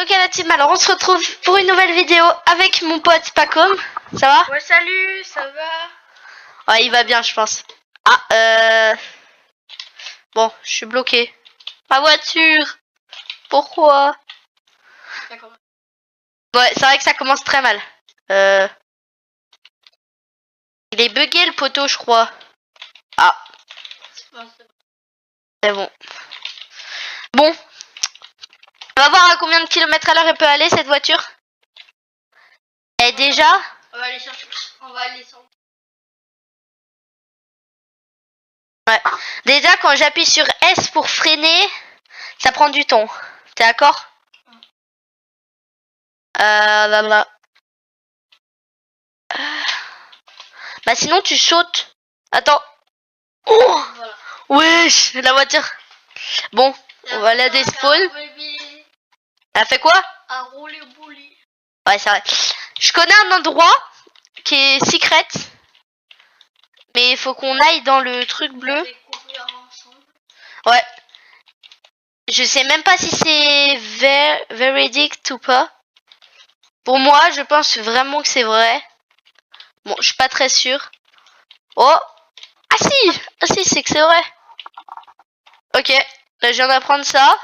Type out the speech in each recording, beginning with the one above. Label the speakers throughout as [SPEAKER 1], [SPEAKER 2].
[SPEAKER 1] Ok la team, alors on se retrouve pour une nouvelle vidéo avec mon pote Pacom. Ça va?
[SPEAKER 2] Ouais, salut, ça va?
[SPEAKER 1] Ouais, il va bien je pense. Bon, je suis bloqué. Ma voiture. Pourquoi?
[SPEAKER 2] D'accord.
[SPEAKER 1] Ouais, c'est vrai que ça commence très mal. Il est bugué le poteau je crois. Ah, c'est bon. Bon. On va voir à combien de kilomètres à l'heure elle peut aller cette voiture. Et déjà...
[SPEAKER 2] On va aller chercher. On va aller sur.
[SPEAKER 1] Ouais. Déjà quand j'appuie sur S pour freiner, ça prend du temps. T'es d'accord? Là. Bah sinon tu sautes. Attends. Oh
[SPEAKER 2] Voilà.
[SPEAKER 1] wesh, la voiture. Bon, on va la despawn. Elle a fait quoi?
[SPEAKER 2] À rouler au bouli.
[SPEAKER 1] Ouais, c'est vrai. Je connais un endroit qui est secret. Mais il faut qu'on aille dans le truc bleu. Ouais. Je sais même pas si c'est véridique ou pas. Pour moi, je pense vraiment que c'est vrai. Bon, je suis pas très sûre. Oh! Ah si, c'est que c'est vrai. Ok, là, je viens d'apprendre ça.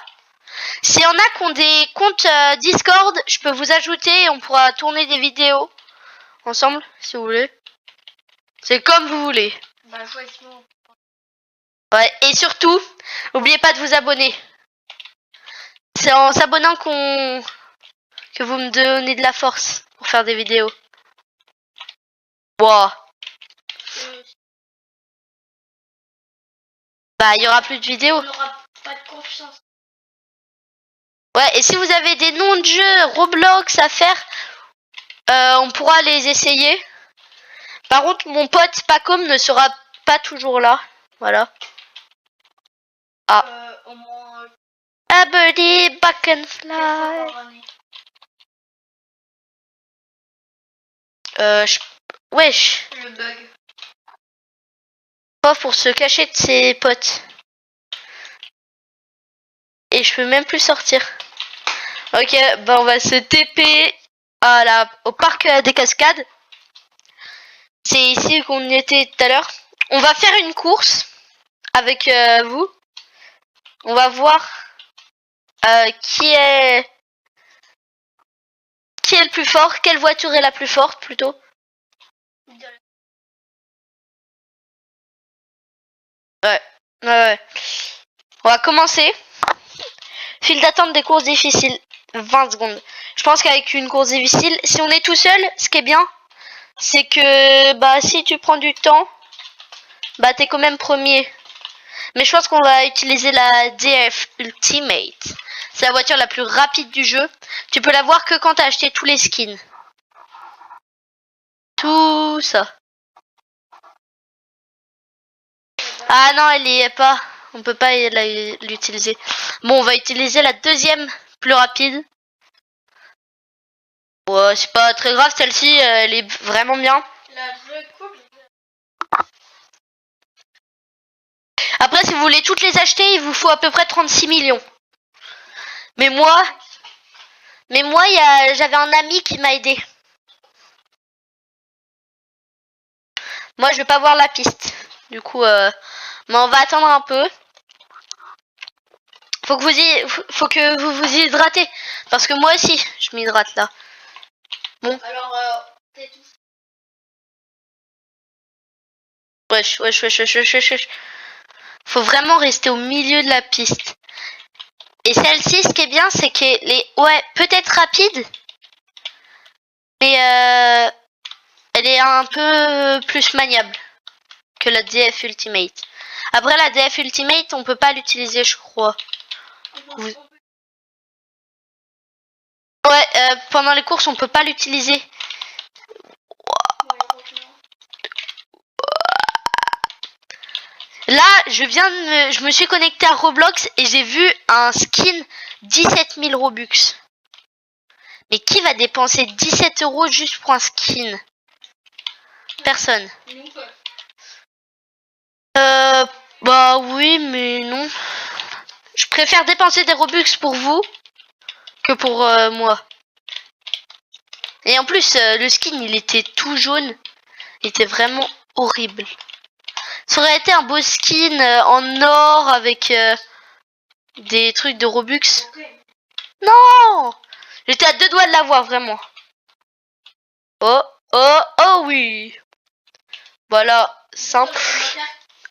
[SPEAKER 1] S'il y en a qui ont des comptes Discord, je peux vous ajouter et on pourra tourner des vidéos ensemble, si vous voulez. C'est comme vous voulez.
[SPEAKER 2] Bah, sinon.
[SPEAKER 1] Ouais, et surtout, n'oubliez pas de vous abonner. C'est en s'abonnant que vous me donnez de la force pour faire des vidéos. Wow. Bah, il y aura plus de vidéos.
[SPEAKER 2] On n'aura pas de confiance.
[SPEAKER 1] Ouais, et si vous avez des noms de jeux Roblox à faire, on pourra les essayer. Par contre, mon pote Pacom ne sera pas toujours là. Voilà. Ah.
[SPEAKER 2] Au moins.
[SPEAKER 1] A birdie back and fly. Wesh.
[SPEAKER 2] Le bug.
[SPEAKER 1] Pas pour se cacher de ses potes. Et je peux même plus sortir. Ok, bah on va se TP au parc des cascades. C'est ici qu'on était tout à l'heure. On va faire une course avec vous. On va voir qui est le plus fort, quelle voiture est la plus forte plutôt. Ouais. On va commencer. File d'attente des courses difficiles. 20 secondes. Je pense qu'avec une course difficile, si on est tout seul, ce qui est bien, c'est que bah si tu prends du temps, bah t'es quand même premier. Mais je pense qu'on va utiliser la DF Ultimate. C'est la voiture la plus rapide du jeu. Tu peux la voir que quand t'as acheté tous les skins. Tout ça. Ah non, elle y est pas. On peut pas l'utiliser. Bon, on va utiliser la deuxième plus rapide. Ouais, c'est pas très grave, celle-ci, elle est vraiment bien. Après, si vous voulez toutes les acheter, il vous faut à peu près 36 millions. Mais moi, j'avais un ami qui m'a aidé. Moi, je vais pas voir la piste. Du coup, mais on va attendre un peu. Faut que vous vous hydratez. Parce que moi aussi, je m'hydrate là. Bon.
[SPEAKER 2] Alors, t'es tout.
[SPEAKER 1] Wesh. Faut vraiment rester au milieu de la piste. Et celle-ci, ce qui est bien, c'est qu'elle est, ouais, peut-être rapide. Mais elle est un peu plus maniable que la DF Ultimate. Après, la DF Ultimate, on peut pas l'utiliser, je crois. Ouais, pendant les courses, on peut pas l'utiliser. Là, je me suis connecté à Roblox et j'ai vu un skin 17 000 Robux. Mais qui va dépenser 17 € juste pour un skin? Personne. Bah oui, mais non. Je préfère dépenser des Robux pour vous que pour moi. Et en plus, le skin, il était tout jaune. Il était vraiment horrible. Ça aurait été un beau skin en or avec des trucs de Robux. Non! J'étais à 2 doigts de l'avoir, vraiment. Oh, oh, oh oui! Voilà, simple.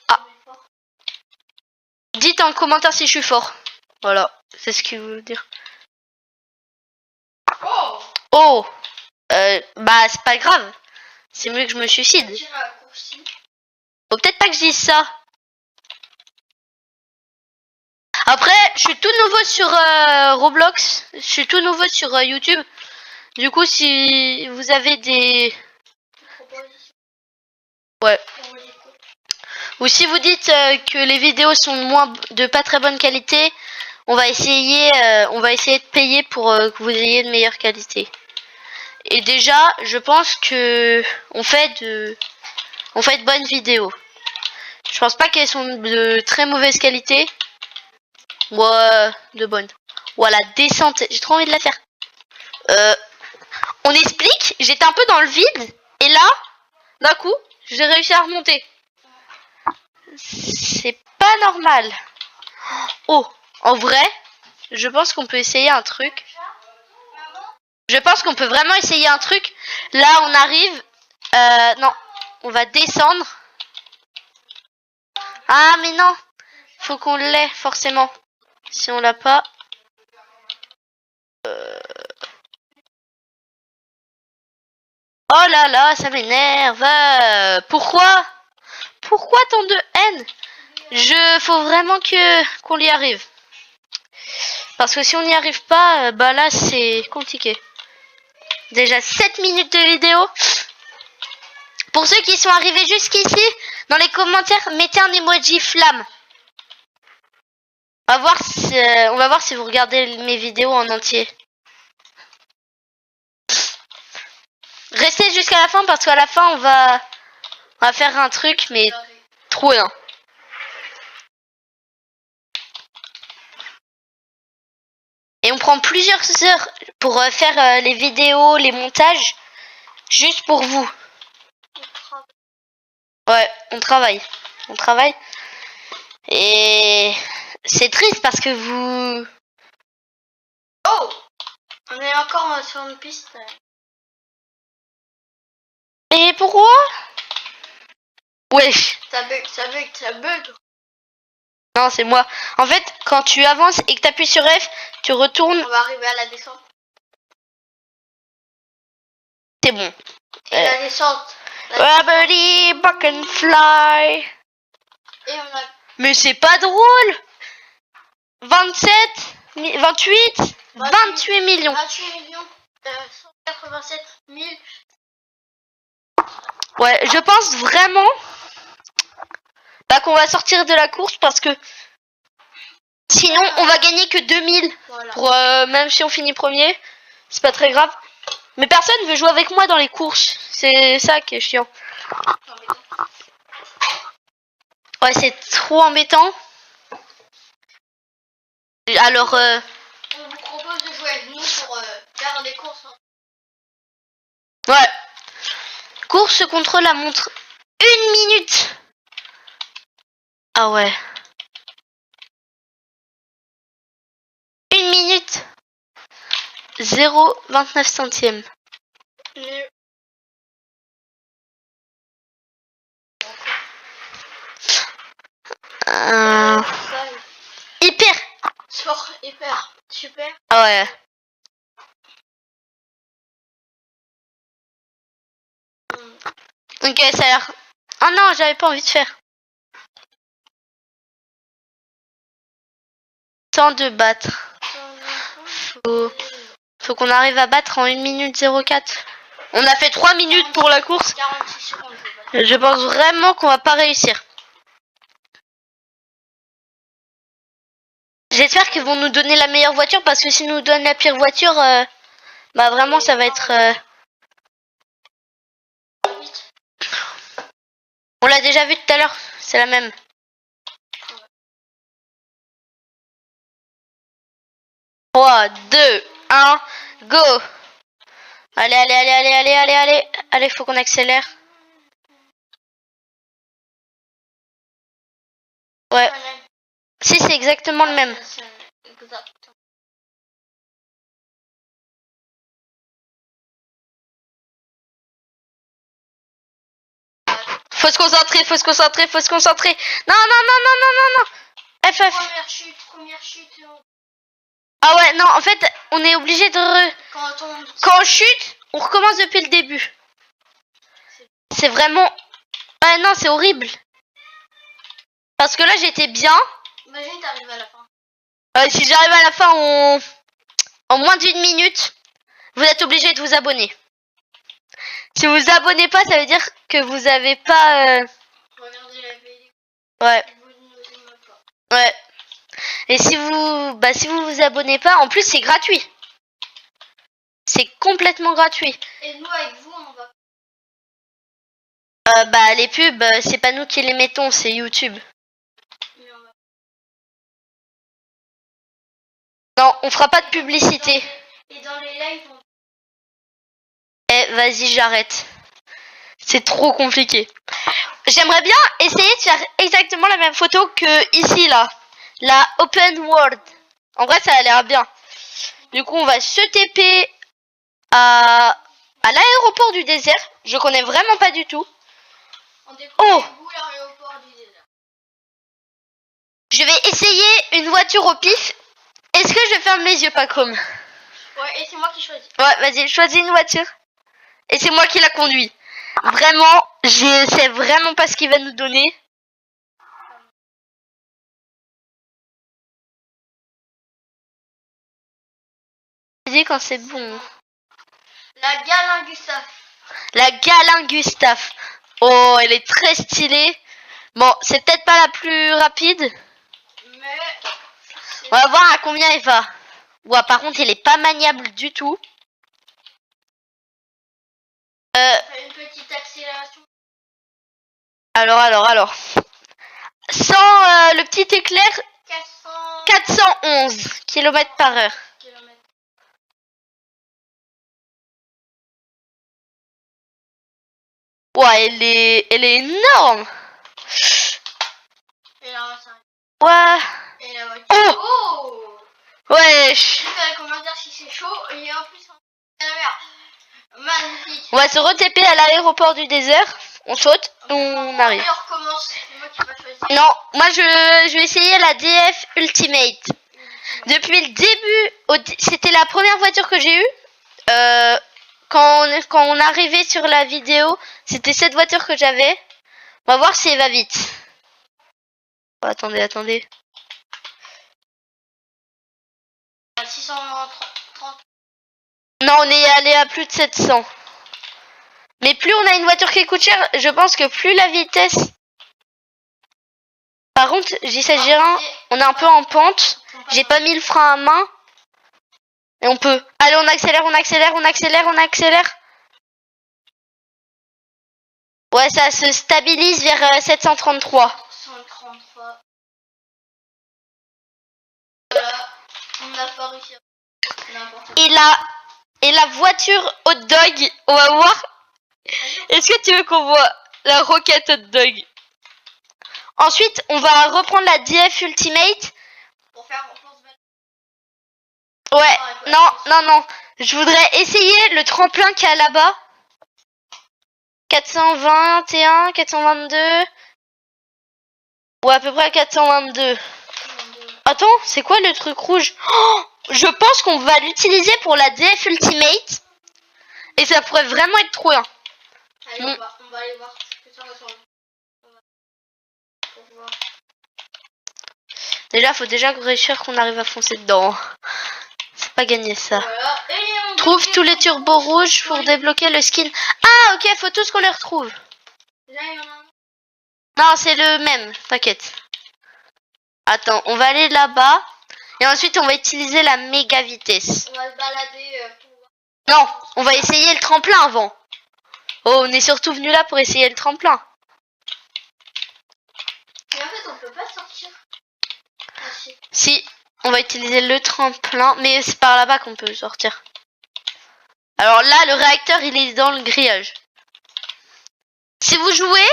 [SPEAKER 1] Ah. Dites en commentaire si je suis fort. Voilà, c'est ce qu'il veut dire. Oh! Bah, c'est pas grave. C'est mieux que je me suicide. Faut peut-être pas que je dise ça. Après, je suis tout nouveau sur Roblox. Je suis tout nouveau sur YouTube. Du coup, si vous avez des... Ouais. Ou si vous dites que les vidéos sont de pas très bonne qualité, on va essayer de payer pour que vous ayez de meilleure qualité. Et déjà, je pense que on fait de bonnes vidéos. Je pense pas qu'elles sont de très mauvaise qualité. Ou de bonnes. Voilà, descente. J'ai trop envie de la faire. On explique, j'étais un peu dans le vide. Et là, d'un coup, j'ai réussi à remonter. C'est pas normal. Oh, en vrai, je pense qu'on peut essayer un truc. Je pense qu'on peut vraiment essayer un truc. Là, on arrive. Non, on va descendre. Ah, mais non. Faut qu'on l'ait, forcément. Si on l'a pas... Oh là là, ça m'énerve. Pourquoi tant de haine? Faut vraiment qu'on y arrive. Parce que si on n'y arrive pas, bah là, c'est compliqué. Déjà 7 minutes de vidéo. Pour ceux qui sont arrivés jusqu'ici, dans les commentaires, mettez un emoji flamme. On va voir si vous regardez mes vidéos en entier. Restez jusqu'à la fin parce qu'à la fin, on va faire un truc, mais trop bien. Et on prend plusieurs heures pour faire les vidéos, les montages, juste pour vous. Ouais, on travaille. On travaille. Et c'est triste parce que vous...
[SPEAKER 2] Oh! On est encore sur une piste.
[SPEAKER 1] Et pourquoi? Wesh.
[SPEAKER 2] Ça bug.
[SPEAKER 1] Non, c'est moi. En fait, quand tu avances et que tu appuies sur F, tu retournes.
[SPEAKER 2] On va arriver à la descente.
[SPEAKER 1] C'est bon.
[SPEAKER 2] Et la descente.
[SPEAKER 1] Rabbity, buck and fly.
[SPEAKER 2] Et on a...
[SPEAKER 1] Mais c'est pas drôle. 28 millions.
[SPEAKER 2] 28 millions. 187 000.
[SPEAKER 1] Ouais, je pense vraiment qu'on va sortir de la course parce que sinon on va gagner que 2000.
[SPEAKER 2] Voilà.
[SPEAKER 1] Pour, même si on finit premier, c'est pas très grave. Mais personne veut jouer avec moi dans les courses. C'est ça qui est chiant. Ouais, c'est trop embêtant. Alors,
[SPEAKER 2] on vous propose de jouer avec nous pour faire des courses.
[SPEAKER 1] Ouais. Course contre la montre. 1 minute. Ah ouais. 1 minute. 0,29 centièmes. Hyper.
[SPEAKER 2] Sport hyper. Super.
[SPEAKER 1] Ah ouais. Ok, ça a l'air... Ah non, j'avais pas envie de faire. Temps de battre. Faut qu'on arrive à battre en 1 minute 04. On a fait 3 minutes pour la course.
[SPEAKER 2] 46 secondes.
[SPEAKER 1] Je pense vraiment qu'on va pas réussir. J'espère qu'ils vont nous donner la meilleure voiture parce que s'ils nous donnent la pire voiture, bah vraiment ça va être... On l'a déjà vu tout à l'heure, c'est la même. « 3, 2, 1, go. Allez, allez, allez, allez, allez, allez, allez. Allez, faut qu'on accélère. Ouais. Si, c'est exactement le même. Faut se concentrer, faut se concentrer, faut se concentrer. Non, non, non, non, non, non, non. FF.
[SPEAKER 2] Première chute.
[SPEAKER 1] Ah ouais, non, en fait, on est obligé de... Quand on chute, on recommence depuis le début. C'est vraiment... Ah non, c'est horrible. Parce que là, j'étais bien.
[SPEAKER 2] Imagine, t'arrives à la fin.
[SPEAKER 1] Si j'arrive à la fin en moins d'une minute, vous êtes obligé de vous abonner. Si vous vous abonnez pas, ça veut dire que vous avez pas...
[SPEAKER 2] Regardez la vidéo.
[SPEAKER 1] Ouais.
[SPEAKER 2] Vous ne m'aimez pas.
[SPEAKER 1] Ouais. Et si vous vous abonnez pas, en plus c'est gratuit. C'est complètement gratuit.
[SPEAKER 2] Et nous avec vous, on va.
[SPEAKER 1] Les pubs, c'est pas nous qui les mettons, c'est YouTube.
[SPEAKER 2] Mais on va.
[SPEAKER 1] Non, on fera pas de publicité.
[SPEAKER 2] Et dans les lives, on.
[SPEAKER 1] Eh, vas-y, j'arrête. C'est trop compliqué. J'aimerais bien essayer de faire exactement la même photo que ici, là. La open world. En vrai, ça a l'air bien. Du coup, on va se TP à l'aéroport du désert. Je connais vraiment pas du tout.
[SPEAKER 2] On découvre
[SPEAKER 1] Oh,
[SPEAKER 2] l'aéroport du désert.
[SPEAKER 1] je vais essayer une voiture au pif. Est-ce que je ferme les yeux, pas comme?
[SPEAKER 2] Ouais, et c'est moi qui choisis.
[SPEAKER 1] Ouais, vas-y, choisis une voiture. Et c'est moi qui la conduis. Vraiment, je sais vraiment pas ce qu'il va nous donner. Vas-y quand c'est bon.
[SPEAKER 2] La Galin Gustave.
[SPEAKER 1] La Galin Gustave. Oh, elle est très stylée. Bon, c'est peut-être pas la plus rapide.
[SPEAKER 2] Mais.
[SPEAKER 1] On va voir à combien elle va. Ouais, par contre, elle est pas maniable du tout.
[SPEAKER 2] Fait une petite accélération.
[SPEAKER 1] Alors. Sans le petit éclair, 411 km/h. Ouais, elle est énorme.
[SPEAKER 2] Et là, ça.
[SPEAKER 1] Ouais.
[SPEAKER 2] Et la voiture.
[SPEAKER 1] Oh, ouais.
[SPEAKER 2] Je fais un commentaire si c'est chaud. Et en plus, on la mer. Magnifique.
[SPEAKER 1] On va se re-TP à l'aéroport du désert. On saute, on arrive.
[SPEAKER 2] Et on recommence. C'est moi qui vais choisir.
[SPEAKER 1] Non, moi je vais essayer la DF Ultimate. Depuis le début, c'était la première voiture que j'ai eue. Quand on arrivait sur la vidéo, c'était cette voiture que j'avais. On va voir si elle va vite. Oh, attendez.
[SPEAKER 2] 630.
[SPEAKER 1] Non, on est allé à plus de 700. Mais plus on a une voiture qui coûte cher, je pense que plus la vitesse... Par contre, j'y s'agira, on est un peu en pente. J'ai pas mis le frein à main. Et on peut. Allez, on accélère. Ouais, ça se stabilise vers 733.
[SPEAKER 2] 133. Voilà. On n'a pas réussi. N'importe quoi.
[SPEAKER 1] Et la voiture hot dog, on va voir. Est-ce que tu veux qu'on voit la roquette hot dog? Ensuite, on va reprendre la DF Ultimate.
[SPEAKER 2] Pour faire mon plan de
[SPEAKER 1] Ouais, non. Je voudrais essayer le tremplin qu'il y a là-bas. 421, 422. Ouais, à peu près 422. Attends, c'est quoi le truc rouge? Oh, je pense qu'on va l'utiliser pour la DF Ultimate. Et ça pourrait vraiment être trop bien.
[SPEAKER 2] Allez, on va aller voir.
[SPEAKER 1] Déjà, faut déjà réussir qu'on arrive à foncer dedans. C'est pas gagné ça.
[SPEAKER 2] Voilà.
[SPEAKER 1] Trouve tous les turbos rouges pour débloquer le skin. Ah, ok, faut tous qu'on les retrouve.
[SPEAKER 2] Là, il y en a un.
[SPEAKER 1] Non, c'est le même, t'inquiète. Attends, on va aller là-bas. Et ensuite, on va utiliser la méga vitesse.
[SPEAKER 2] On va se balader pour...
[SPEAKER 1] Non, on va essayer le tremplin avant. Oh, on est surtout venu là pour essayer le tremplin.
[SPEAKER 2] Mais en fait, on peut pas sortir. Ah,
[SPEAKER 1] Si. On va utiliser le tremplin, mais c'est par là-bas qu'on peut sortir. Alors là, le réacteur, il est dans le grillage. Si vous jouez,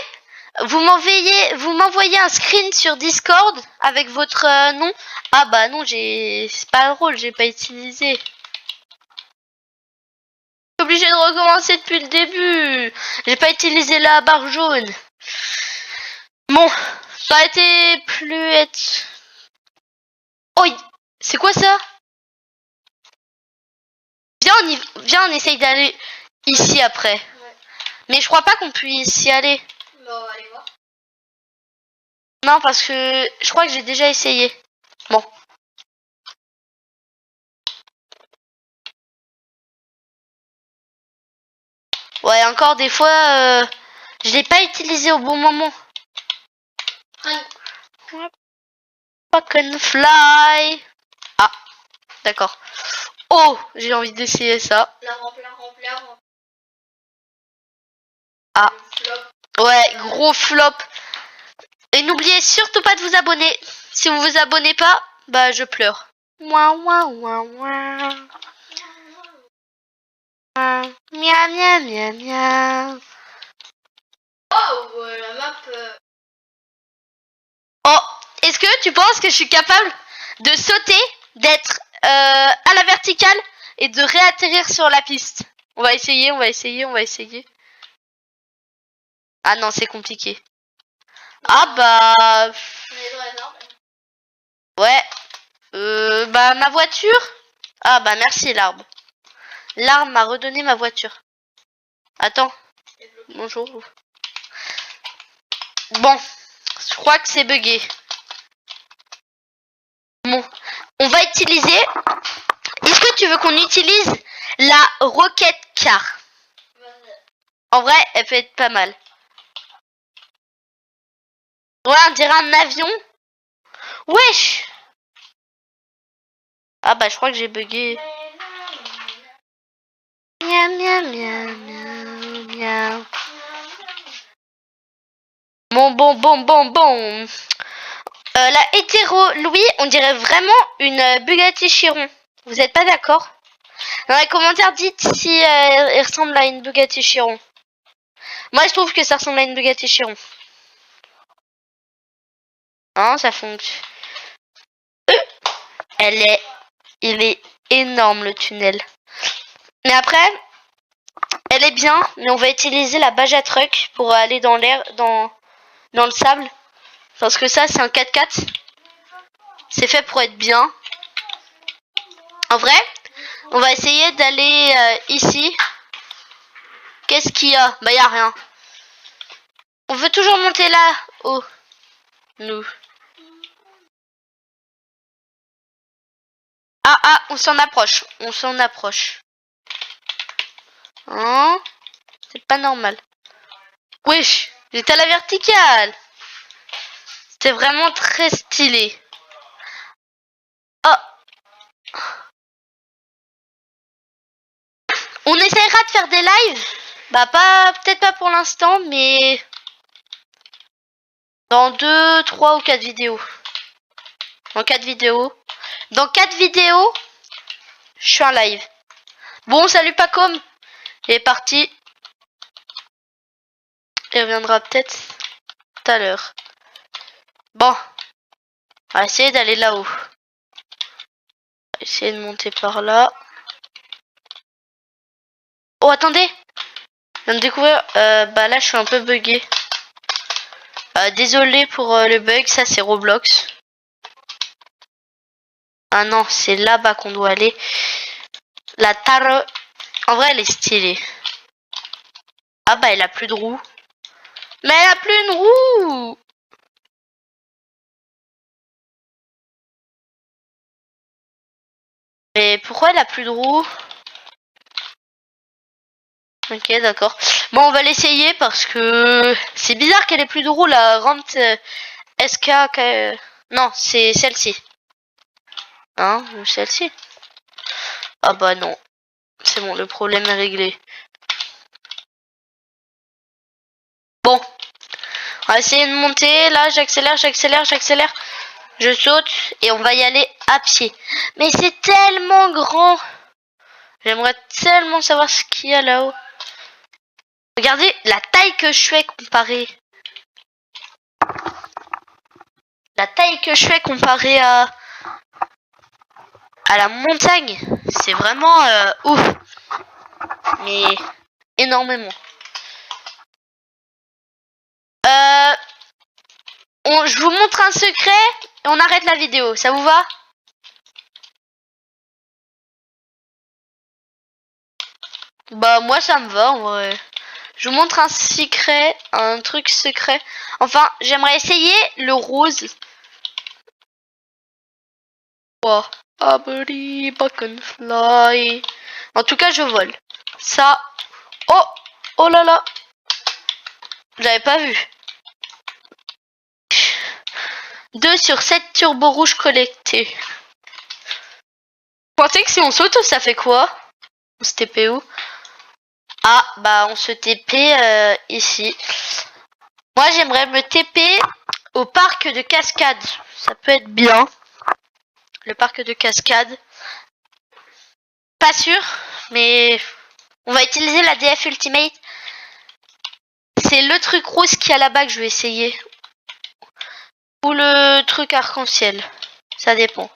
[SPEAKER 1] vous m'envoyez un screen sur Discord avec votre nom. Ah bah non, c'est pas drôle, j'ai pas utilisé. Je suis obligé de recommencer depuis le début. J'ai pas utilisé la barre jaune. Bon, ça a été plus être. Oh, c'est quoi ça? Viens, on essaye d'aller ici après.
[SPEAKER 2] Ouais.
[SPEAKER 1] Mais je crois pas qu'on puisse y aller.
[SPEAKER 2] Bon, allez voir.
[SPEAKER 1] Non, parce que je crois que j'ai déjà essayé. Bon. Ouais, encore des fois, je l'ai pas utilisé au bon moment. Fucking fly. Ah, d'accord. Oh, j'ai envie d'essayer ça.
[SPEAKER 2] La remplir.
[SPEAKER 1] Ah.
[SPEAKER 2] Flop.
[SPEAKER 1] Ouais, gros flop. Et n'oubliez surtout pas de vous abonner. Si vous vous abonnez pas, bah je pleure. Ouah, ouah, ouah, ouah. Miam, miam, miam, miam.
[SPEAKER 2] Oh, la map.
[SPEAKER 1] Oh, est-ce que tu penses que je suis capable de sauter, d'être à la verticale et de réatterrir sur la piste? On va essayer. Ah non, c'est compliqué. Ah bah... Ouais. Bah ma voiture. Ah bah merci l'arbre. L'arbre m'a redonné ma voiture. Attends. Bonjour. Bon. Je crois que c'est bugué. Bon. On va utiliser... Est-ce que tu veux qu'on utilise la Rocket Car? En vrai, elle peut être pas mal. Ouais, on dirait un avion. Wesh! Ah bah je crois que j'ai bugué. Miam, miam, miam, miam, miam. Bon. La hétéro Louis, on dirait vraiment une Bugatti Chiron. Vous êtes pas d'accord? Dans les commentaires, dites si elle ressemble à une Bugatti Chiron. Moi, je trouve que ça ressemble à une Bugatti Chiron. Hein, ça fonctionne. Il est énorme le tunnel. Mais après, elle est bien, mais on va utiliser la Baja Truck pour aller dans l'air, dans le sable. Parce que ça, c'est un 4x4. C'est fait pour être bien. En vrai, on va essayer d'aller ici. Qu'est-ce qu'il y a? Bah, il n'y a rien. On veut toujours monter là. Oh, nous. Ah, on s'en approche. Hein? C'est pas normal. Wesh, j'étais à la verticale. C'était vraiment très stylé. Oh. On essaiera de faire des lives. Bah peut-être pas pour l'instant, mais dans 2, 3 ou 4 vidéos. Dans 4 vidéos. Dans 4 vidéos, je suis en live. Bon, salut Pacom. Il est parti. Il reviendra peut-être tout à l'heure. Bon. On va essayer d'aller là-haut. On va essayer de monter par là. Oh, attendez. Je viens de découvrir. Bah là, je suis un peu bugué. Désolé pour le bug. Ça, c'est Roblox. Ah non, c'est là-bas qu'on doit aller. La Tare... En vrai, elle est stylée. Ah bah, elle a plus de roues. Mais elle a plus une roue! Mais pourquoi elle a plus de roues? Ok, d'accord. Bon, on va l'essayer parce que c'est bizarre qu'elle ait plus de roues, la rente SK... Non, c'est celle-ci. Hein? Ou celle-ci? Ah bah non. C'est bon, le problème est réglé. Bon. On va essayer de monter. Là, j'accélère. Je saute et on va y aller à pied. Mais c'est tellement grand. J'aimerais tellement savoir ce qu'il y a là-haut. Regardez la taille que je fais comparée. La taille que je fais comparée à la montagne. C'est vraiment ouf. Mais énormément. Je vous montre un secret et on arrête la vidéo. Ça vous va? Bah moi ça me va en vrai. Je vous montre un secret, un truc secret. Enfin, j'aimerais essayer le rose. Wow. Abri, fly. En tout cas, je vole. Ça. Oh, oh là là. J'avais pas vu. 2 sur 7 turbo rouges collectés. Vous pensez que si on saute, ça fait quoi? On se TP où? Ah, bah on se TP ici. Moi, j'aimerais me TP au parc de cascade. Ça peut être bien. Le parc de cascade. Pas sûr, mais on va utiliser la DF Ultimate. C'est le truc rose qui a là-bas que je vais essayer. Ou le truc arc-en-ciel. Ça dépend.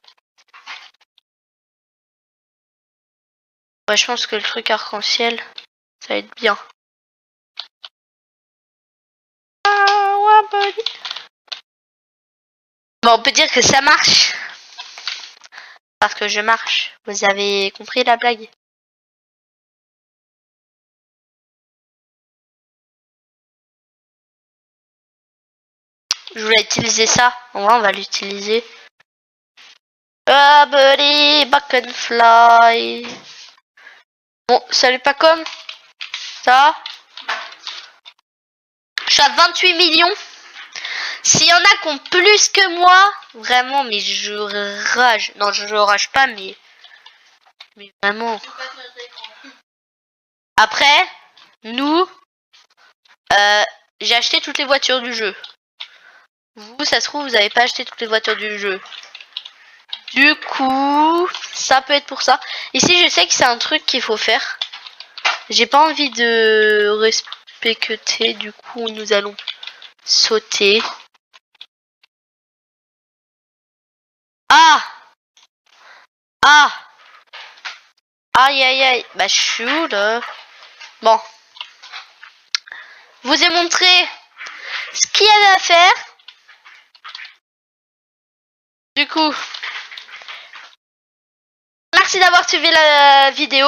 [SPEAKER 1] Ouais, je pense que le truc arc-en-ciel, ça va être bien. Bon, on peut dire que ça marche. Parce que je marche. Vous avez compris la blague? Je voulais utiliser ça. En vrai, on va l'utiliser. Buddy, back and fly. Bon, salut pas comme ça. Je suis à 28 millions. S'il y en a qui ont plus que moi, vraiment, mais je rage. Non, je rage pas, mais vraiment. Après, nous, j'ai acheté toutes les voitures du jeu. Vous, ça se trouve, vous avez pas acheté toutes les voitures du jeu. Du coup, ça peut être pour ça. Ici, je sais que c'est un truc qu'il faut faire. J'ai pas envie de respecter. Du coup, nous allons sauter. Ah! Ah! Aïe, aïe, aïe. Bah, je suis où, là? Bon. Je vous ai montré ce qu'il y avait à faire. Du coup, merci d'avoir suivi la vidéo.